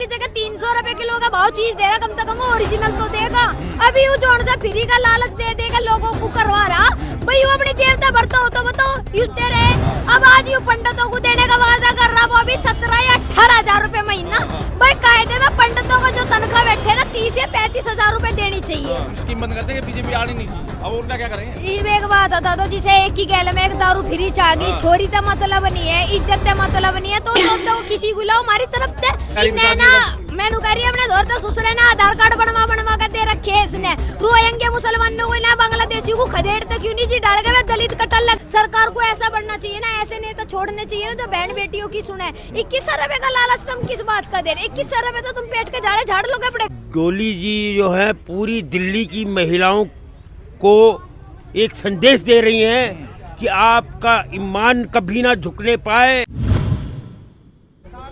की जगह 300 रुपए किलो का भाव चीज दे रहा, कम से कम ओरिजिनल तो देगा। अभी वो जोन से फ्री का लालच दे देगा लोगों को करवा रहा, भाई वो अपनी जेब से भरता हो तो बताओ यूज दे रहे। अब आज यू पंडितों को देने का वादा कर रहा, वो अभी 17 या 18,000 रुपए महीना। भाई कायदे में पंडितों को जो तनख्वाह बैठे ना 30 या 35,000 रुपए देनी चाहिए। स्कीम बंद करते हैं, बीजेपी आनी नहीं चाहिए, अब और क्या करेंगे। एक बात बता दो, जिसे एक ही गैल में एक दारू फ्री चाह गई, छोरी तो मतलब नहीं है, इज्जत तो मतलब नहीं है, तो किसी को लाओ हमारी तरफ से मैनू कह रही अपने दौर तो ससुरे ना आधार कार्ड बनवा कर दे रखे है इसने। रोएंगे मुसलमानों को ना बांग्लादेशी को खदेड़ते क्यों नहीं जी, डाल के दलित कटल लग। सरकार को ऐसा बढ़ना चाहिए ना, ऐसे नहीं तो छोड़ने चाहिए ना जो बहन बेटियों की सुने। 21 रुपए का लालच तुम किस बात का दे रहे? 21 रुपए तो तुम पेट के झाड़े झाड़ लोगे अपने। गोली जी जो है पूरी दिल्ली की महिलाओं को एक संदेश दे रही हैं कि आपका ईमान कभी ना झुकने पाए।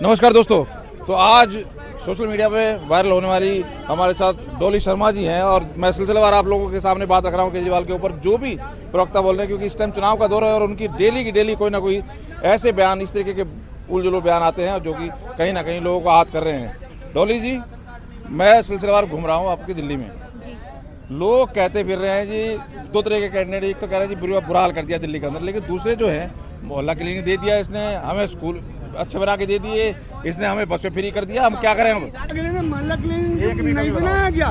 नमस्कार दोस्तों, तो आज सोशल मीडिया पे वायरल होने वाली हमारे साथ डॉली शर्मा जी हैं और मैं सिलसिलेवार आप लोगों के सामने बात रख रहा हूँ केजरीवाल के ऊपर, जो भी प्रवक्ता बोल रहे हैं, क्योंकि इस टाइम चुनाव का दौर है और उनकी डेली की डेली कोई ना कोई ऐसे बयान, इस तरीके के उलझुल बयान आते हैं जो कि कहीं ना कहीं लोगों को आहत कर रहे हैं। डॉली जी, मैं सिलसिलेवार घूम रहा हूँ आपकी दिल्ली में, लोग कहते फिर रहे हैं जी, दो तरह के कैंडिडेट, एक तो कह रहे हैं जी बुरा हाल कर दिया दिल्ली के अंदर, लेकिन दूसरे जो है मोहल्ला क्लिनिक दे दिया इसने, हमें स्कूल अच्छे बना के दे दिए, इसने हमें बस पे फ्री कर दिया, हम क्या करें। अगले ने मोहल्ला क्लिनिक नहीं बनाया क्या?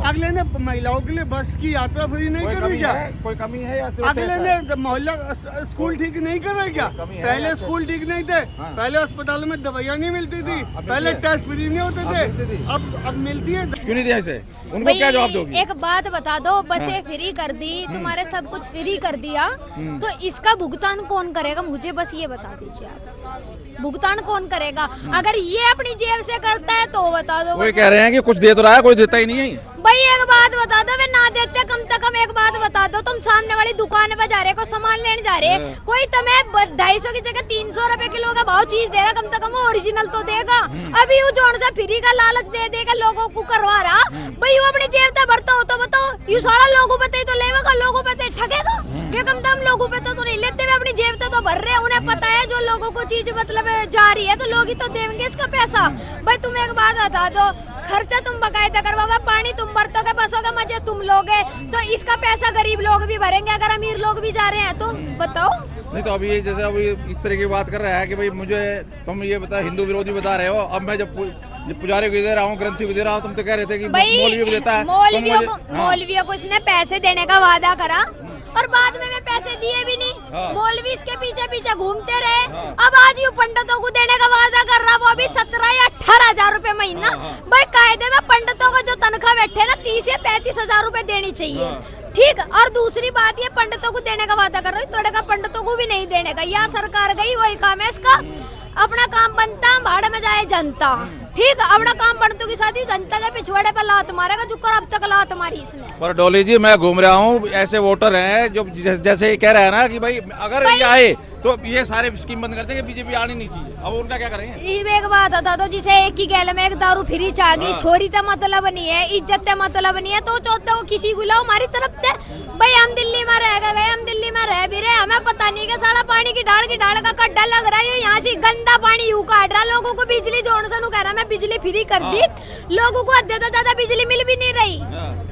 अगले ने महिलाओं के लिए बस की यात्रा फ्री नहीं करी क्या? कोई कमी है या अगले ने मोहल्ला स्कूल ठीक नहीं करे क्या? पहले स्कूल ठीक नहीं थे, पहले अस्पताल में दवाइयाँ नहीं मिलती थी, पहले टेस्ट फ्री नहीं होते थे, अब मिलती है। क्यों नहीं दिया इसे? उनको क्या जवाब दोगी? एक बात बता दो, बसें फ्री कर दी, तुम्हारे सब कुछ फ्री कर दिया, तो इसका भुगतान कौन करेगा? मुझे बस ये बता दीजिए आप, भुगतान कौन करेगा? अगर ये अपनी जेब से करता है तो बता दो। कोई कह रहे हैं कि कुछ दे तो रहा है, कोई देता ही नहीं है। भाई एक बात बता दो, वे ना देते कम से कम एक बात बता दो, तुम सामने वाली दुकान पे जा रहे को सामान लेने जा रहे, कोई तुम्हें 250 की जगह 300 रुपए किलो का भाव चीज दे रहा, कम से कम ओरिजिनल तो देगा। अभी वो जोन से फ्री का लालच दे देगा लोगों को करवा रहा, भाई वो अपनी जेब से भरता हो तो बताओ, ये सारा लोगों पे तो लेगा, लोगों पे ठगेगा। ये कम से कम लोगों पे तो नहीं लेते, वे अपनी जेब से तो भर रहे हैं, उन्हें पता है जो लोगों को चीज मतलब जा रही है तो लोग ही तो देंगे इसका पैसा। भाई तुम एक बात बता दो, खर्चा तुम बकायदा करवाओगे, पानी तुम भरतोगे, बसों का मजे तुम लोगे, तो इसका पैसा गरीब लोग भी भरेंगे, अगर अमीर लोग भी जा रहे हैं तो बताओ। नहीं तो अभी ये जैसे अभी इस तरह की बात कर रहा है कि भाई मुझे तुम ये बता, हिंदू विरोधी बता रहे हो, अब मैं जब पुजारी को दे रहा हूँ, ग्रंथी को दे रहा हूँ, तुम तो कह रहे थे कि मौलवियों को देता है। मौलवियों को इसने पैसे देने का वादा करा और बाद में पैसे दिए भी नहीं, मौलवी इसके पीछे पीछे घूमते रहे। अब आज ये पंडितों को देने का वादा कर रहा, वो अभी 17 या 18,000 रुपए महीना। भाई कायदे में पंडितों को जो तनख्वाह बैठे ना 30 या 35,000 रुपए देनी चाहिए, ठीक। और दूसरी बात, ये पंडितों को देने का वादा कर रहा है, थोड़े का पंडितों को भी नहीं देने का, या सरकार गई वही काम है इसका, अपना काम बनता भाड़ में जाए जनता, ठीक। अपना काम पंडितों की साथ ही जनता के पिछवाड़े पे लात मारेगा, जो कर अब तक लात मारी इसने। पर डॉली जी, मैं घूम रहा हूँ, ऐसे वोटर हैं जो जैसे कह रहे हैं ना कि भाई अगर ये आए तो ये सारे स्कीम बंद करते हैं, बीजेपी आनी नहीं चाहिए, अब और क्या करेंगे। एक बात बता दो, जिसे एक ही गैल में एक दारू फ्री चाह गई, छोरी तो मतलब नहीं है, इज्जत तो मतलब नहीं है, तो चाहते हो किसी को लाओ हमारी तरफ से। भाई हम दिल्ली में रह गए, हम दिल्ली में रह भी रहे, हमें पता नहीं कि सारा पानी की ढाल का गड्ढा लग रहा है, यहाँ से गंदा पानी यूं काट रहा, लोगों को बिजली जोड़ से कह रहा मैं बिजली फ्री कर दी, लोगों को ज्यादा ज्यादा बिजली मिल भी नहीं रही,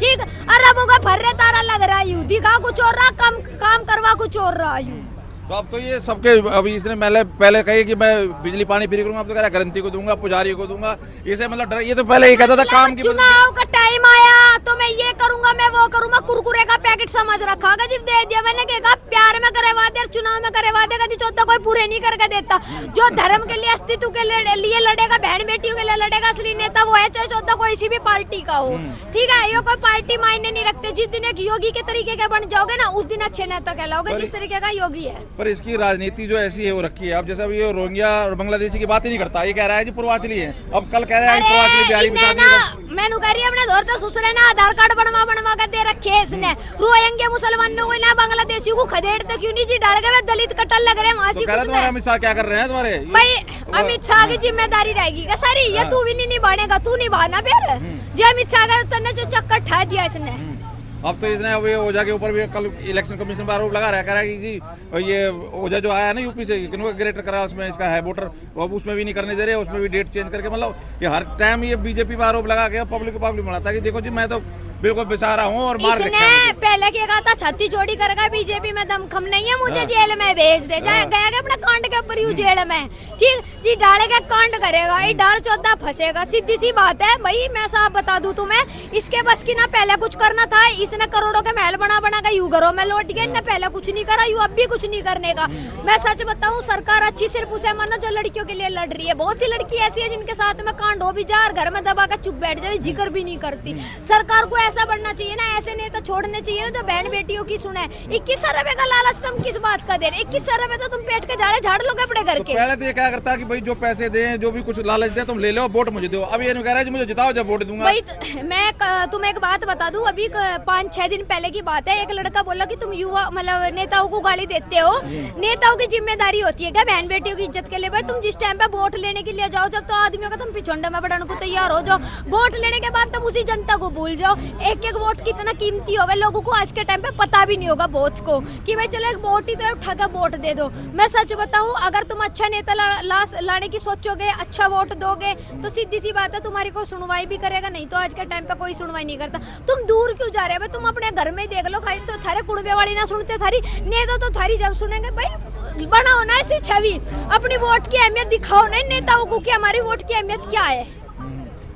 ठीक। अरबों का फर्रे तारा लग रहा है, दिखा कुछ और रहा, काम करवा कुछ और रहा यूं। तो अब तो ये सबके, अभी इसने पहले कही कि मैं बिजली पानी फ्री करूंगा, अब तो कह रहा है ग्रंथी को दूंगा, पुजारी को दूंगा, इसे मतलब ये तो पहले ही कहता था काम की। चुनाव का टाइम आया तो मैं ये करूंगा, मैं वो करूंगा, कुरकुरे का पैकेट समझ रखा, जब दे दिया मैंने कहा प्यार में करे वादे, चुनाव में करे वादे, कभी चौथा कोई पूरे नहीं करके देता। जो धर्म के लिए, अस्तित्व के लिए लड़ेगा, बहन बेटियों के लिए लड़ेगा, असली नेता वो है, चाहे चौथा कोई सी भी पार्टी का हो, ठीक है। ये कोई पार्टी मायने नहीं रखते, जिस दिन एक योगी के तरीके के बन जाओगे ना, उस दिन अच्छे नेता कहलाओगे, जिस तरीके का योगी है। पर इसकी राजनीति जो ऐसी है वो रखी है, अब जैसे अभी ये रोहिंग्या और बांग्लादेशी की बात ही नहीं करता, ये कह रहा है जी पूर्वांचली है, अब कल कह रहा है पूर्वांचली बिहारी मैनू कह रही अपने दौर तो ससुरे ना आधार कार्ड बनवा कर दे रखे है इसने। रोएंगे मुसलमानों को ना बांग्लादेशी को खदेड़ते क्यों नहीं जी, डाल के दलित कटल लग रहे हैं। तुम्हारे अमित शाह क्या कर रहे हैं तुम्हारे? भाई अमित शाह की जिम्मेदारी रहेगी क्या सारी, ये तू भी नहीं निभानेगा, तू निभाना फिर। जो अमित शाह का तन्ने जो चक्कर ठा दिया इसने, अब तो इसने अब ये ओझा के ऊपर भी कल इलेक्शन कमीशन पर आरोप लगा रहा है, कह रहा है कि ये ओझा जो आया ना यूपी से, ग्रेटर करा उसमें इसका है वोटर, अब उसमें भी नहीं करने दे रहे, उसमें भी डेट चेंज करके, मतलब ये हर टाइम ये बीजेपी पर आरोप लगा के पब्लिक बनाता है कि देखो जी मैं तो बिल्कुल बेचारा हूँ और मार इसने पहले क्या कहा था, छत्ती चोरी करेगा बीजेपी में दमखम नहीं है, मुझे जेल में भेज दे, गया अपने कांड के ऊपर यू जेल में, ठीक जी, डाले का कांड करेगा, ये डाल चौदह फंसेगा, सीधी सी बात है भाई। मैं साफ बता दूं तुम्हें, इसके बस की ना पहले कुछ करना था, इसने करोड़ों के महल बना के यू घरों में लौट गया, इन्हें पहले कुछ नहीं करा, यू अब भी कुछ नहीं करने का। मैं सच बताऊं, सरकार अच्छी सिर्फ उसे मानो जो लड़कियों के लिए लड़ रही है। बहुत सी लड़की ऐसी है जिनके साथ में कांड हो भी जा और घर में दबा कर चुप बैठ जाए, जिक्र भी नहीं करती। सरकार को ऐसा बढ़ना चाहिए ना, ऐसे नेता छोड़ने चाहिए ना जो बहन बेटियों की सुने। 2100 रुपए का लालच तुम किस बात का दे रहे? 2100 रुपए तो तुम पेट के जाड़े झाड़ लोगे अपने घर के। पहले तो ये क्या करता कि भाई जो पैसे दें, जो भी कुछ लालच दें, तुम ले लो, वोट मुझे दो। अब ये नहीं कह रहा है मुझे जिताओ जब वोट दूंगा। भाई मैं तुम्हें एक बात बता दूं, अभी 5-6 दिन पहले की बात है, एक लड़का बोला कि तुम युवा मतलब नेताओं को गाली देते हो, नेताओं की जिम्मेदारी होती है क्या बहन बेटियों की इज्जत के लिए? भाई तुम जिस टाइम पे वोट लेने के लिए जाओ, जब तो आदमियों का तुम पिछोंडा में बढ़ाने को तैयार हो जाओ, वोट लेने के बाद तुम उसी जनता को भूल जाओ। एक एक वोट कितना कीमती होगा, लोगों को आज के टाइम पे पता भी नहीं होगा वोट को, कि भाई चलो एक वोट ही तो उठा कर वोट दे दो। मैं सच बताऊं, अगर तुम अच्छा नेता लाने की सोचोगे, अच्छा वोट दोगे, तो सीधी सी बात है तुम्हारी कोई सुनवाई भी करेगा, नहीं तो आज के टाइम पे कोई सुनवाई नहीं करता। तुम दूर क्यों जा रहे हो? तुम अपने घर में देख लो, तो थारे कुड़बे वाली ना सुनते, थारी नेता तो थारी जब सुनेंगे। भाई बनाओ ना ऐसी छवि, अपनी वोट की अहमियत दिखाओ ना नेताओं को कि हमारी वोट की अहमियत क्या है।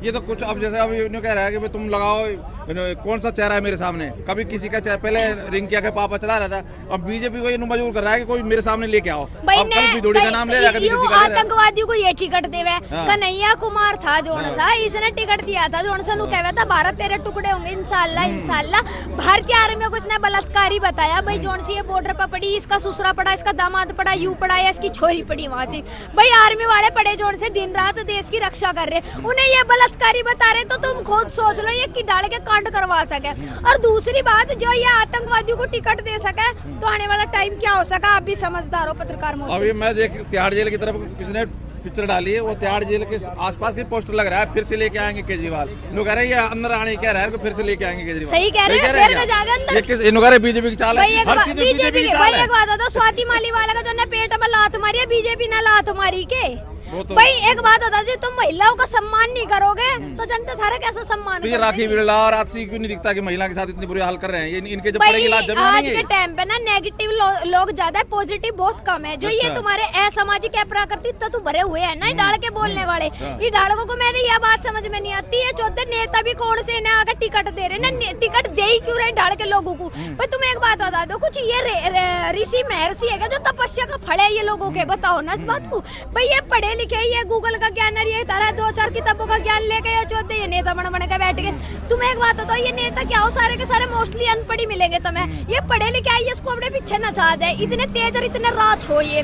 ये तो कुछ अब जैसे अभी कह रहा है कि तुम लगाओ कौन सा चेहरा है मेरे सामने, कभी किसी का चेहरा, पहले रिंग किया के पापा चला रहा था, अब बीजेपी को ये मजबूर कर रहा है कि कोई मेरे सामने लेके आओ। अब कभी बिदोड़ी का नाम ले रहा है, कभी किसी का आतंकवादियों को ये टिकट देवे। कन्हैया कुमार था जोन सा, इसने टिकट दिया था, जोन सा नु कहवा था 12-13 टुकड़े होंगे इंशाल्लाह इंशाल्लाह। भारतीय आर्मी को इसने बलात्कारी बताया। भाई जोन सी ये बॉर्डर पर पड़ी, इसका ससुरा पड़ा, इसका दामाद पड़ा, यू पड़ा, या इसकी छोरी पड़ी वहां से। भाई आर्मी वाले पड़े जोन से दिन रात देश की रक्षा कर रहे, उन्हें ये बलात्कारी बता रहे, तो तुम खुद सोच लो ये कि डाल के कांड करवा सके। और दूसरी बात, जो ये आतंकवादियों को टिकट दे सके, तो आने वाला टाइम क्या हो सका, आप भी समझदार हो पत्रकार मोदी। अभी मैं देख तिहाड़ जेल की तरफ किसने पिक्चर डाली है, वो तिहाड़ जेल के आसपास की पोस्टर लग रहा है, फिर से लेके आएंगे केजरीवाल। लोग कह रहे हैं ये अंदर आने कह रहा है, फिर से लेके आएंगे केजरीवाल। सही कह रहे हैं, फिर में जाएगा अंदर। ये किस इन्हों कह रहे बीजेपी की चाल है, हर चीज बीजेपी की चाल है। एक बात बता, स्वाति माली वाला का जो ने पेट में लात मारी है, बीजेपी ने लात मारी के। तो भाई एक बात बता, जी तुम महिलाओं का सम्मान नहीं करोगे तो जनता थारा कैसा सम्मान तो ये राखी बिरला और आजसी क्यों नहीं दिखता कि महिला के साथ इतनी बुरी हाल कर रहे हैं? ये इनके जब पड़ेगी लात जमीन आज नहीं के है। टाइम पे ना नेगेटिव लोग ज्यादा है, पॉजिटिव बहुत कम है। जो ये तुम्हारे असामाजिक अप्राकृतिक तो भरे हुए हैं ना डाल के बोलने वाले, ये डालों को मेरी यह बात समझ में नहीं आती है। चौथे नेता भी कौन से ना आकर टिकट दे रहे ना, टिकट दे ही क्यों रहे डाल के लोगों को? भाई तुम्हें एक बात बता दो, कुछ ये ऋषि महर्षि है जो तपस्या का फल है ये लोगों के, बताओ ना इस बात को। भाई ये पढ़े लिखे, ये गूगल का ज्ञान है, ये तारा 2-4 किताबों का ज्ञान लेके ये चौथे ये नेता बन के बैठ गए। तुम्हें एक बात बताओ, ये नेता क्या हो, सारे के सारे मोस्टली अनपढ़ी मिलेंगे तुम्हें। ये पढ़े लिखे आइए, इसको अपने पीछे नचा दे, इतने तेज और इतने रात हो ये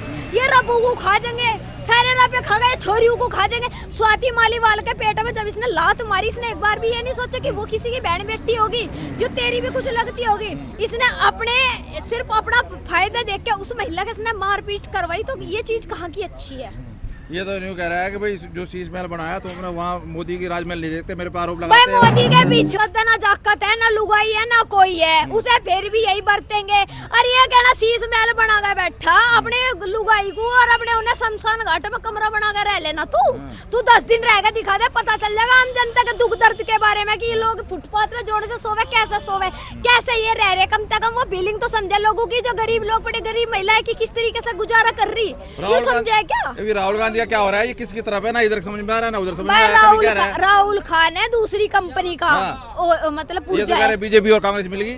रबू को खा जाएंगे, सारे रापे खा गए, छोरियों को खा जाएंगे। स्वाति मालीवाल के पेट में जब इसने लात मारी, इसने एक बार भी ये नहीं सोचा कि वो किसी की बहन बेटी होगी जो तेरी भी कुछ लगती होगी। इसने अपने सिर्फ अपना फायदा देख के उस महिला के इसने मारपीट करवाई, तो ये चीज कहाँ की अच्छी है? ये तो न्यू कह रहा है कि भाई जो शीश महल बनाया तो वहाँ मोदी की राजमहल नहीं देखते, मेरे पे आरोप लगाते हैं। मोदी के पीछे ना जाकत है, ना लुगाई है, ना कोई है, उसे फिर भी यही बरतेंगे। और ये कहना शीश महल बना के बैठा अपने लुगाई को, और अपने उन्हें शमशान घाट में कमरा बना के रह लेना। तू 10 दिन रह के दिखा दे, पता चल जाएगा आम जनता के दुख दर्द के बारे में कि ये लोग फुटपाथ में जोड़ से सोवे, कैसे सोवे, कैसे ये रह रहे। कम से कम वो फीलिंग तो समझे लोगों की, जो गरीब लोग पड़े, गरीब महिलाएं की किस तरीके से गुजारा कर रही, ये समझे क्या? राहुल गांधी क्या हो रहा है, ये किसकी तरफ है? ना इधर समझ में आ रहा है ना उधर समझ में आ रहा है। राहुल खान है दूसरी कंपनी का, मतलब ये तो कह रहे बीजेपी और कांग्रेस मिलेगी।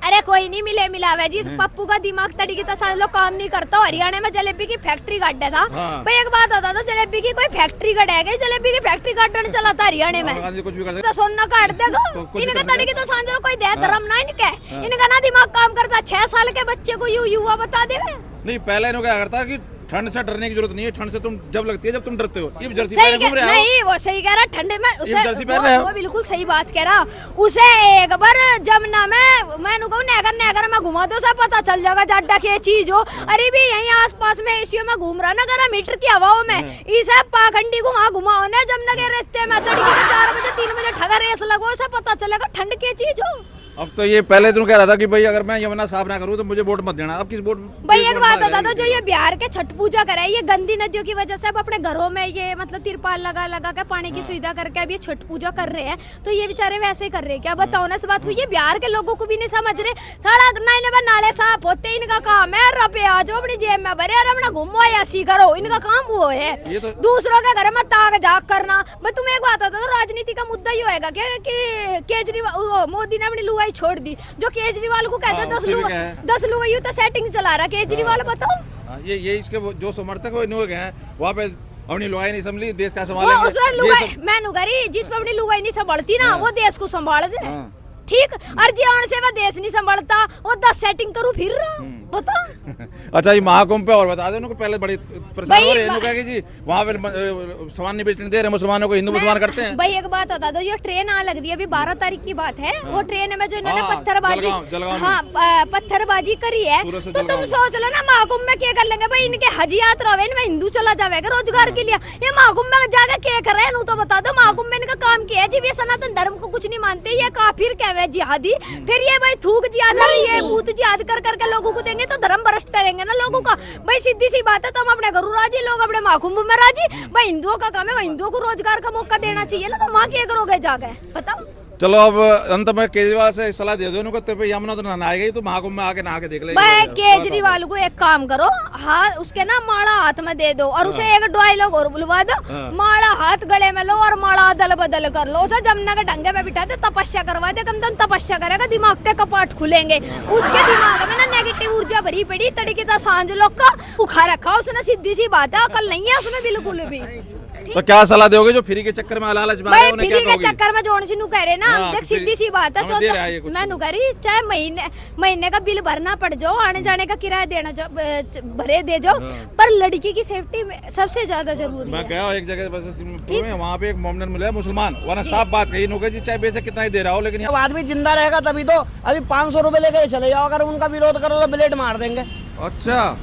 अरे कोई नहीं मिलावे जी, इस पप्पू का दिमाग तरीके तो सारे लोग काम नहीं करता। हरियाणा में जलेबी की फैक्ट्री गाड़ा था। भाई एक बात होता, तो जलेबी की कोई फैक्ट्री गड़ेगी, जलेबी की फैक्ट्री गाड़ने चला था हरियाणा में, कुछ भी कर तो सोना काट देगा इनका तरीके तो सांझ कोई दे धर्म ना इनके, इनका ना दिमाग काम करता। 6 साल के बच्चे को युवा बता देवे। नहीं पहले इन्होंने क्या करता कि ठंड से डरने की जरूरत नहीं है, ठंड से तुम जब लगती है जब तुम डरते हो। ये जर्सी पहने घूम रहे हो। नहीं वो सही कह रहा, ठंडे में उसे वो बिल्कुल सही बात कह रहा। उसे एक बार जमुना में मैं नगर में घुमा दो, सब पता चल जाएगा जाड्डा की चीज हो। अरे भी यहीं आसपास में एशिया में घूम रहा ना मीटर की हवाओं में, इसे पाखंडी को वहाँ घुमाओ ना जमुना के रास्ते में, 4 बजे 3 बजे ठगा रेस लगो, उसे पता चलेगा ठंड की चीज हो। अब तो ये पहले दिन कह रहा था कि भाई अगर मैं यमुना साफ ना करूँ तो मुझे वोट मत देना। अब किस वोट भाई एक बात बता दो, जो ये बिहार के छठ पूजा करे ये गंदी नदियों की वजह से अब अपने घरों में ये मतलब तिरपाल लगा लगा के पानी की सुविधा करके अब ये छठ पूजा कर रहे हैं, तो ये बेचारे वैसे ही कर रहे हैं क्या? बताओ ना इस बात को, ये बिहार के लोगों को भी नहीं समझ रहे। सारा नाले साफ होते इनका काम है, रुपया जो अपनी जेब में भरे और अपना घूमो ऐसी करो, इनका काम वो है दूसरों के घर में ताक झाक करना। मैं तुम्हें एक बात बता दूं, राजनीति का मुद्दा ही होएगा क्या कि केजरीवाल मोदी ने अपनी लुगाई छोड़ दी। जो केजरीवाल को कहते हैं 10 लुगाई तो सेटिंग चला रहा केजरीवाल, बताओ। ये इसके जो समर्थक हैं वहाँ पे अपनी लुगाई नहीं संभली, देश का संभालेंगे। उसमें लुगाई मैं नुगारी जिस पे अपनी लुगाई नहीं संभालती ना वो देश को संभाल दे, ठीक। और जी आने से वह देश नहीं संभालता, वो 10 सेटिंग करूँ फिर बता। अच्छा ये महाकुंभ पे और बता दे उनको, पहले बड़ी परेशान हो रहे हैं कि जी वहाँ पे सामान नहीं बेचने दे रहे मुसलमानों को, हिंदू मुसलमान करते हैं। भाई एक बात बता दो, ये ट्रेन आने लग रही है अभी 12 तारीख की बात है। वो ट्रेन में जो इन्होंने पत्थरबाजी करी है, तो तुम सोच लो ना महाकुंभ में क्या कर लेंगे भाई। इनके हज यात्रा है, इनमें हिंदू चला जाएगा रोजगार के लिए, ये महाकुंभ में जाकर क्या कर रहे हैं तो बता दो। महाकुंभ में इनका काम क्या है जी? ये सनातन धर्म को कुछ नहीं मानते, ये काफिर क्या है जिहादी। फिर ये भाई थूक जिहाद ये भूत जिहाद कर करके लोगों को देंगे तो धर्म भ्रष्ट करेंगे ना लोगों का। भाई सीधी सी बात है, तो हम अपने घरों राजी, लोग अपने महाकुंभ में राजी। भाई हिंदुओं का काम है, हिंदुओं को रोजगार का मौका देना चाहिए ना, तो वहाँ क्या करोगे जाके बताओ। चलो अब अंत में केजरीवाल से सलाह दे दो उनको, तो यमुना तो नहा आएगी तो महाकुंभ में आके नहा के देख लेंगे। भाई केजरीवाल को एक काम करो, हाथ उसके ना माला हाथ में दे दो और उसे एक डायलॉग और बुलवा दो, माला हाथ गले में लो और माला अदल बदल कर लो। उसे जमुना के ढंगे पे बिठा दे, तपस्या करवा दे, कम तपस्या करेगा, दिमाग के कपाट खुलेंगे। उसके दिमाग में ना नेगेटिव ऊर्जा भरी पड़ी, तड़के था सांझ लोग का उखा रखा उसने, सीधी सी बात है, अकल नहीं है उसमें बिल्कुल भी। तो क्या सलाह दोगे जो फ्री के चक्कर में लालच में भाई फ्री के चक्कर में जोन सी कह रहे ना, देख सीधी सी बात है, मैं नु कह रही चाहे महीने का बिल भरना पड़ जाओ, आने जाने का किराया देना भरे दे जाओ, पर लड़की की सेफ्टी में सबसे ज्यादा जरूरी है। मैं गया एक जगह बस वहाँ पे एक मोमडन मिला मुसलमान, वरना साफ बात कही नुका जी चाहे बेशक कितना ही दे रहा हो, लेकिन आदमी जिंदा रहेगा तभी तो। अभी 500 रुपए लेके चले जाओ, अगर उनका विरोध करो तो ब्लेड मार देंगे। अच्छा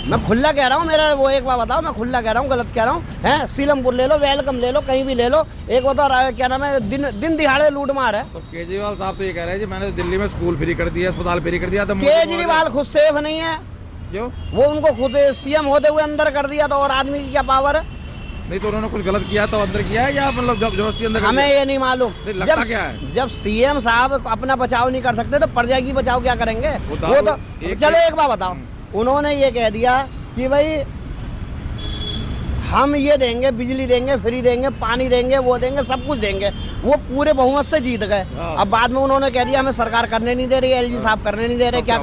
मैं खुला कह रहा हूँ, मेरा वो एक बार बताओ, मैं खुला कह रहा हूँ, गलत कह रहा हूँ हैं? सीलमपुर ले लो, वेलकम ले लो, कहीं भी ले लो, एक बताओ क्या नाम है, दिन दिहाड़े लूट मार है। तो केजरीवाल साहब तो ये कह रहे हैं जी मैंने दिल्ली में स्कूल फ्री कर दिया, अस्पताल फ्री कर दिया। तो केजरीवाल खुद सेफ नहीं है, क्यों? वो उनको खुद सीएम होते हुए अंदर कर दिया था, और आदमी की क्या पावर है? नहीं तो उन्होंने कुछ गलत किया तो अंदर किया है या मतलब जबरदस्ती अंदर? हमें ये नहीं मालूम। जब सीएम साहब अपना बचाव नहीं कर सकते तो प्रजा की बचाव क्या करेंगे? वो तो चलो एक बात बताओ, उन्होंने ये कह दिया कि भाई हम ये देंगे, बिजली देंगे, फ्री देंगे, पानी देंगे, वो देंगे, सब कुछ देंगे, वो पूरे बहुमत से जीत गए। अब बाद में उन्होंने कह दिया हमें सरकार करने नहीं दे रही, एलजी साहब करने नहीं दे रहे, क्या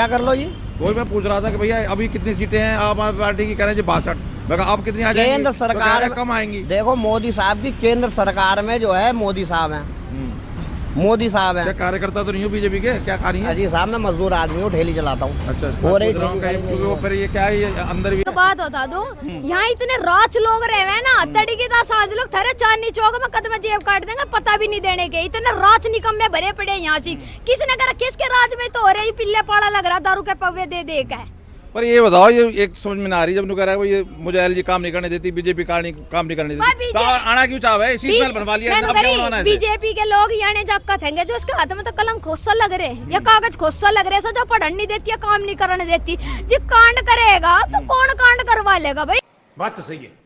कर लो जी? वही मैं पूछ रहा था कि भैया अभी कितनी सीटें हैं आप पार्टी की? कह रहे हैं 62। अब कितनी आ जाएंगी? केंद्र सरकार कम आएंगी। देखो मोदी साहब की केंद्र सरकार में जो है मोदी साहब है, मोदी साहब है। कार्यकर्ता तो नहीं हो बीजेपी के? क्या खा रही है? अजी साहब मैं मजदूर आदमी हूँ, ठेली चलाता हूँ। अच्छा और फिर ये क्या है, ये अंदर भी बात बता दो, यहाँ इतने राच लोग रहे हैं ना, तड़के का साज लोग थारे चांदनी चौक में कदम जेब काट देंगे, पता भी नहीं देने के। इतने राच निकम्मे भरे पड़े यहाँ से, किसने करा? किसके राज में तो हो रहे पिल्ले पाड़ा लग रहा, दारू के पवे दे दे के। पर ये बताओ, ये एक समझ में ना आ रही जब कह रहा है ये मुझे एलजी काम नहीं करने देती, बीजेपी काम नहीं करने देती, तो आना क्यों चाहे? इसी में बनवा लिया, अब क्या बनवाना है? बीजेपी के लोग यानी जक्का थेंगे जो उसके हाथ में तो कलम खोसा लग रहे या कागज खोसा लग रहे, जो पढ़ने नहीं देती या काम नहीं करने देती, जी कांड करेगा तो कौन कांड करवा लेगा भाई? बात तो सही है।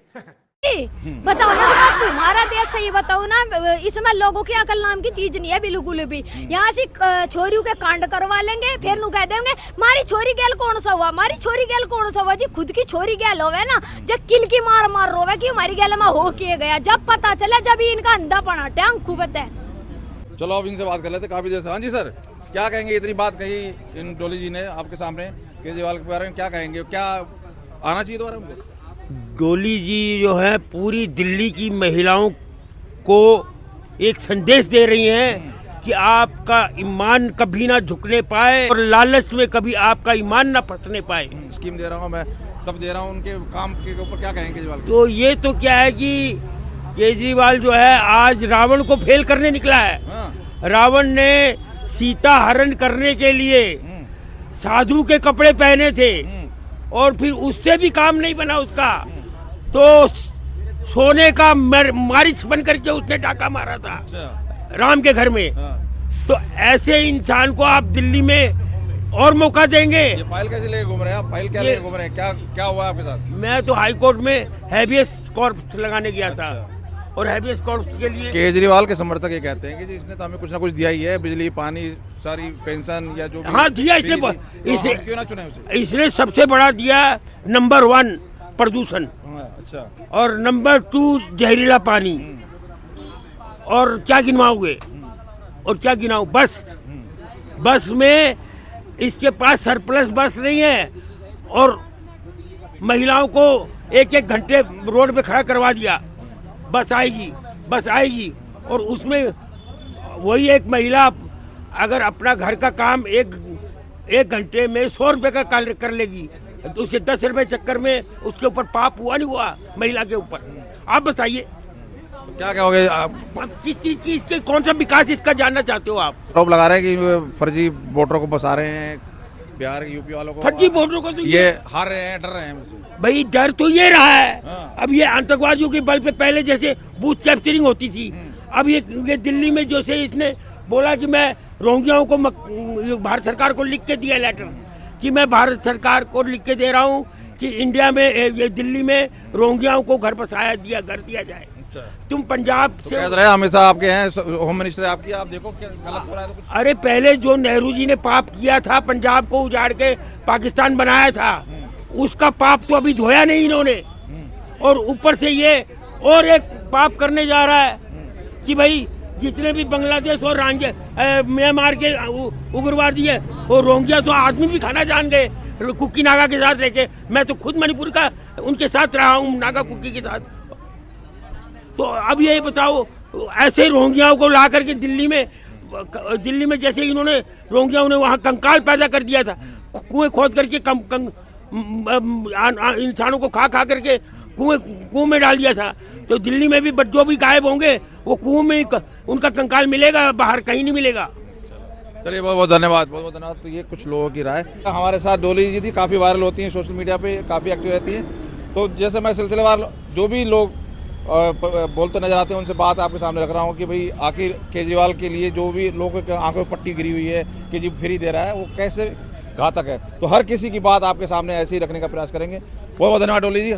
बताओ ना बात, तुम्हारा देश सही बताओ ना, इसमें लोगों की अकल नाम की चीज नहीं है बिल्कुल भी। यहाँ से छोरियों के कांड करवा लेंगे, फिर नु कह देंगे मारी छोरी गैल कौन सा हुआ, मारी छोरी गैल कौन सा हुआ? जी खुद की छोरी गैल होवे ना, जब किल की मार रोवे कि हमारी गैल में हो के गया, जब पता चले जब इनका अंधापना टैंक खूबत है। चलो अब इनसे बात कर लेते काफी देर से। हाँ जी सर, क्या कहेंगे? इतनी बात कही इन डोली जी ने आपके सामने केजरीवाल के बारे में, क्या कहेंगे? क्या आना चाहिए दोबारा उनको? डोली जी जो है पूरी दिल्ली की महिलाओं को एक संदेश दे रही हैं कि आपका ईमान कभी ना झुकने पाए और लालच में कभी आपका ईमान ना फंसने पाए। स्कीम दे रहा हूँ मैं, सब दे रहा हूँ, उनके काम के ऊपर क्या कहेंगे केजरीवाल? तो ये तो क्या है कि केजरीवाल जो है आज रावण को फेल करने निकला है। रावण ने सीता हरण करने के लिए साधु के कपड़े पहने थे और फिर उससे भी काम नहीं बना उसका, तो सोने का मारिच बन करके उसने डाका मारा था राम के घर में। तो ऐसे इंसान को आप दिल्ली में और मौका देंगे? ये फाइल कैसे लेके घूम रहे हैं आप? फाइल क्या लेके घूम रहे हैं? क्या क्या हुआ है आपके साथ? मैं तो हाई कोर्ट में हैबियस कॉर्पस लगाने गया था, और हैबियस कॉर्पस के लिए केजरीवाल के समर्थक ये कहते हैं कि जी इसने तो हमें कुछ ना कुछ दिया ही है, बिजली, पानी, सारी पेंशन या जो भी हाँ दिया इसने, फ्री दी, तो इसे हम क्यों ना चुने उसे? इसने सबसे बड़ा दिया नंबर 1 प्रदूषण, हाँ, अच्छा। और नंबर 2 जहरीला पानी, और क्या गिनवाओगे? और क्या गिनाऊं? बस में इसके पास सरप्लस बस नहीं है, और महिलाओं को एक घंटे रोड पे खड़ा करवा दिया। बस आएगी, और उसमें वही एक महिला अगर अपना घर का काम एक घंटे में 100 रुपये का कर लेगी, तो उसके 10 रुपये चक्कर में उसके ऊपर पाप हुआ नहीं हुआ महिला के ऊपर? आप बताइए क्या कहोगे आप? किस चीज की, इसके कौन सा विकास इसका जानना चाहते हो आप? आरोप लगा रहे हैं कि फर्जी वोटरों को बसा रहे हैं, बिहार के, यूपी वालों को फर्जी वोटरों को तो ये हार रहे हैं, डर रहे हैं मुझसे। भाई डर तो ये रहा है। हाँ। अब ये आतंकवादियों के बल पे पहले जैसे बूथ कैप्चरिंग होती थी, अब ये दिल्ली में जैसे इसने बोला कि मैं रोहिंग्याओं को भारत सरकार को लिख के दिया लेटर कि मैं भारत सरकार को लिख के दे रहा हूँ कि इंडिया में ये दिल्ली में रोहिंग्याओं को घर दिया जाए। तुम पंजाब से कह रहे हैं हमेशा आपके हैं, होम मिनिस्टर आपकी, आप देखो क्या गलत हो रहा है तो कुछ। अरे पहले जो नेहरू जी ने पाप किया था, पंजाब को उजाड़ के पाकिस्तान बनाया था, उसका पाप तो अभी धोया नहीं इन्होंने, और ऊपर से ये और एक पाप करने जा रहा है कि भाई जितने भी बांग्लादेश और म्यांमार के उग्रवादी है, वो रोहिंग्या तो आदमी भी खाना जान गए कुकी नागा के साथ रह के। मैं तो खुद मणिपुर का उनके साथ रहा हूँ, नागा कुकी के साथ। तो अब ये बताओ, ऐसे रोहिंग्याओं को ला करके दिल्ली में जैसे इन्होंने रोहिंग्याओं ने वहाँ कंकाल पैदा कर दिया था, कुएं खोद करके इंसानों को खा करके कुएं में डाल दिया था, तो दिल्ली में भी जो भी गायब होंगे वो कुएं में उनका कंकाल मिलेगा, बाहर कहीं नहीं मिलेगा। चलिए बहुत बहुत धन्यवाद, बहुत बहुत धन्यवाद। तो ये कुछ लोगों की राय। हमारे साथ डोली जी थी, काफ़ी वायरल होती हैं सोशल मीडिया पे, काफ़ी एक्टिव रहती हैं। तो जैसे मैं सिलसिलेवार जो भी लोग बोलते नजर आते हैं उनसे बात आपके सामने रख रहा हूँ कि भाई आखिर केजरीवाल के लिए जो भी लोगों के आंखों में पट्टी गिरी हुई है कि जी फ्री दे रहा है, वो कैसे घातक है। तो हर किसी की बात आपके सामने ऐसे ही रखने का प्रयास करेंगे। बहुत बहुत धन्यवाद डोली जी।